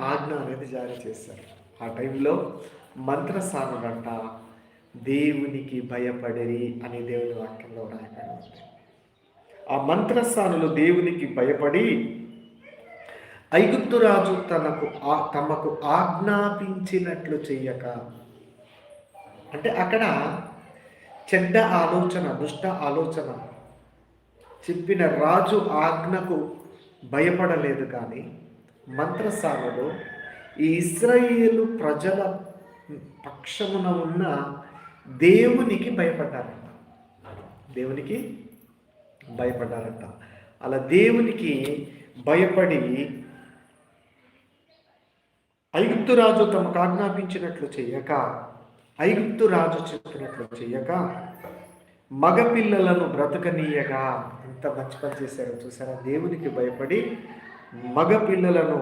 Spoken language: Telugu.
ఆజ్ఞ అనేది జారీ చేశారు. ఆ టైంలో మంత్రసానులంట దేవునికి భయపడిరి అని దేవుని వాక్యంలో రాయబడి ఉంది. ఆ మంత్రసానులు దేవునికి భయపడి ఐగుప్తు రాజు తమకు ఆజ్ఞాపించినట్లు చెయ్యక, అంటే అక్కడ చెడ్డ ఆలోచన, దుష్ట ఆలోచన చెప్పిన రాజు ఆజ్ఞకు భయపడలేదు. కానీ మంత్రసానులు ఈ ఇశ్రాయేలు ప్రజల పక్షమున ఉన్న దేవునికి భయపడ్డారంట. దేవునికి భయపడ్డారంట. అలా దేవునికి భయపడి ఐగుప్తు రాజు తమకు ఆజ్ఞాపించినట్లు చెయ్యక, ఐగుప్తు రాజు చెప్పినట్లు చెయ్యక, మగపిల్లలను బ్రతకనీయగా, ఎంత మంచి పని చేశారో చూసారా? దేవునికి భయపడి మగపిల్లలను